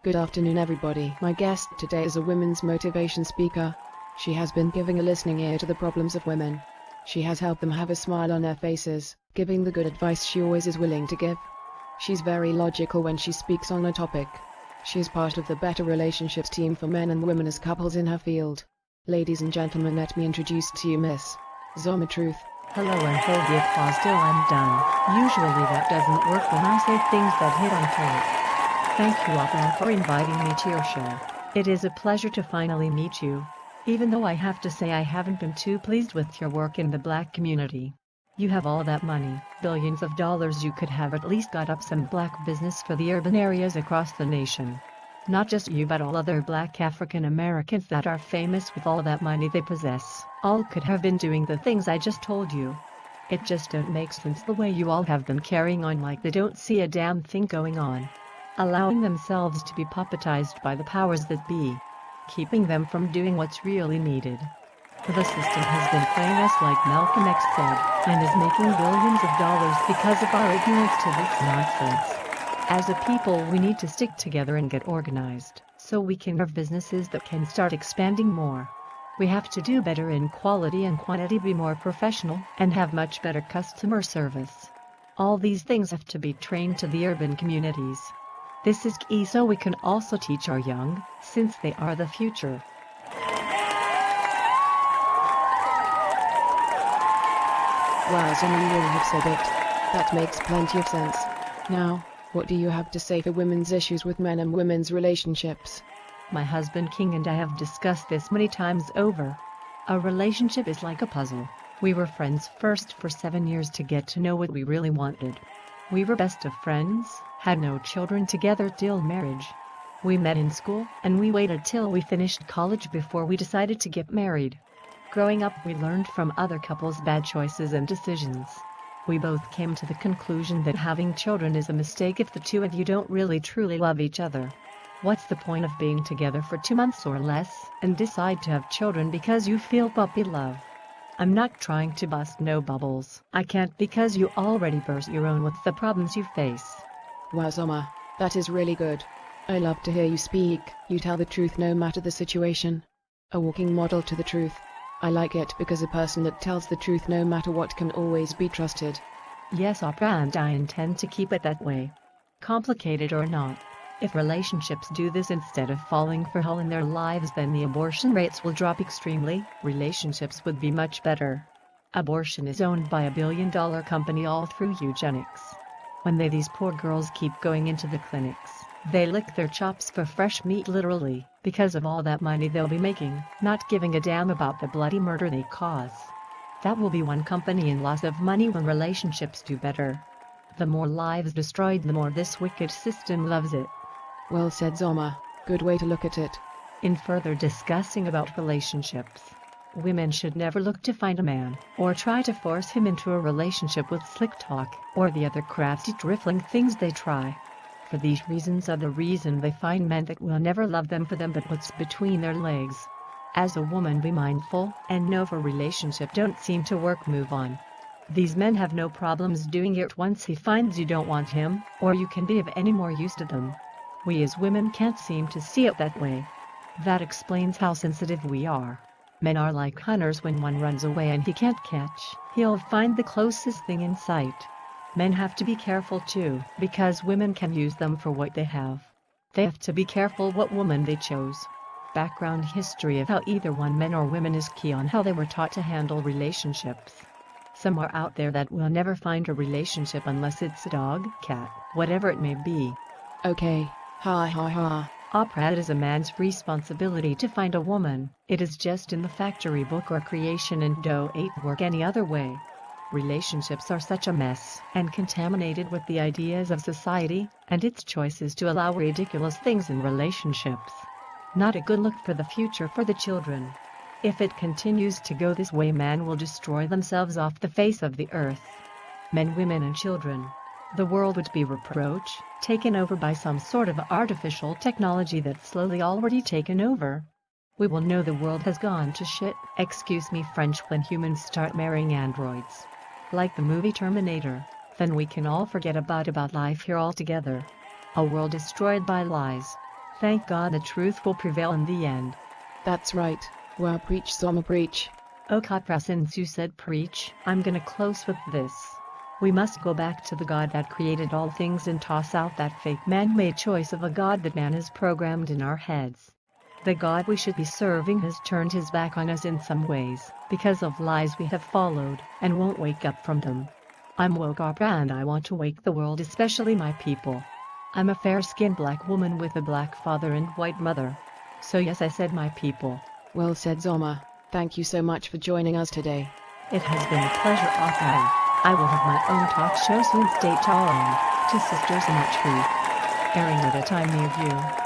Good afternoon everybody. My guest today is a women's motivation speaker. She has been giving a listening ear to the problems of women. She has helped them have a smile on their faces, giving the good advice she always is willing to give. She's very logical when she speaks on a topic. She is part of the Better Relationships team for men and women as couples in her field. Ladies and gentlemen, let me introduce to you Miss Zoma Truth. Hello and hold the applause till I'm done. Usually that doesn't work when I say things that hit on point. Thank you Oprah for inviting me to your show. It is a pleasure to finally meet you. Even though I have to say I haven't been too pleased with your work in the black community. You have all that money, billions of dollars, you could have at least got up some black business for the urban areas across the nation. Not just you but all other black African Americans that are famous with all that money they possess, all could have been doing the things I just told you. It just don't make sense the way you all have been carrying on like they don't see a damn thing going on. Allowing themselves to be puppetized by the powers that be. Keeping them from doing what's really needed. The system has been playing us like Malcolm X said, and is making billions of dollars because of our ignorance to this nonsense. As a people we need to stick together and get organized, so we can have businesses that can start expanding more. We have to do better in quality and quantity, be more professional, and have much better customer service. All these things have to be trained to the urban communities. This is key so we can also teach our young, since they are the future. Wow, Zoma, you really have said it. That makes plenty of sense. Now, what do you have to say for women's issues with men and women's relationships? My husband King and I have discussed this many times over. A relationship is like a puzzle. We were friends first for 7 years to get to know what we really wanted. We were best of friends, had no children together till marriage. We met in school, and we waited till we finished college before we decided to get married. Growing up we learned from other couples' bad choices and decisions. We both came to the conclusion that having children is a mistake if the two of you don't really truly love each other. What's the point of being together for 2 months or less, and decide to have children because you feel puppy love? I'm not trying to bust no bubbles. I can't because you already burst your own with the problems you face. Wow, Zoma, that is really good. I love to hear you speak. You tell the truth no matter the situation. A walking model to the truth. I like it because a person that tells the truth no matter what can always be trusted. Yes, Oprah, and I intend to keep it that way. Complicated or not. If relationships do this instead of falling for hell in their lives, then the abortion rates will drop extremely, relationships would be much better. Abortion is owned by $1 billion company all through eugenics. When these poor girls keep going into the clinics, they lick their chops for fresh meat literally, because of all that money they'll be making, not giving a damn about the bloody murder they cause. That will be one company in loss of money when relationships do better. The more lives destroyed, the more this wicked system loves it. Well said, Zoma. Good way to look at it. In further discussing about relationships, women should never look to find a man, or try to force him into a relationship with slick talk, or the other crafty trifling things they try. For these reasons are the reason they find men that will never love them for them but what's between their legs. As a woman, be mindful, and know if a relationship don't seem to work, move on. These men have no problems doing it once he finds you don't want him, or you can be of any more use to them. We as women can't seem to see it that way. That explains how sensitive we are. Men are like hunters. When one runs away and he can't catch, he'll find the closest thing in sight. Men have to be careful too, because women can use them for what they have. They have to be careful what woman they chose. Background history of how either one, men or women, is key on how they were taught to handle relationships. Some are out there that will never find a relationship unless it's a dog, cat, whatever it may be. Okay, ha ha ha. Oprah, it is a man's responsibility to find a woman. It is just in the factory book or creation and don't work any other way. Relationships are such a mess, and contaminated with the ideas of society, and its choices to allow ridiculous things in relationships. Not a good look for the future for the children. If it continues to go this way, man will destroy themselves off the face of the earth. Men, women and children. The world would be reproached, taken over by some sort of artificial technology that's slowly already taken over. We will know the world has gone to shit, excuse me French, when humans start marrying androids. Like the movie Terminator, then we can all forget about life here altogether. A world destroyed by lies. Thank God the truth will prevail in the end. That's right. Well, preach, Zoma, preach. Oprah, since you said preach, I'm gonna close with this. We must go back to the God that created all things and toss out that fake man-made choice of a God that man has programmed in our heads. The God we should be serving has turned his back on us in some ways, because of lies we have followed, and won't wake up from them. I'm woke up and I want to wake the world, especially my people. I'm a fair-skinned black woman with a black father and white mother. So yes, I said my people. Well said, Zoma. Thank you so much for joining us today. It has been a pleasure, Oprah. I will have my own talk show soon. Stay tuned to Sisters Zoma Truth, airing at a time near you.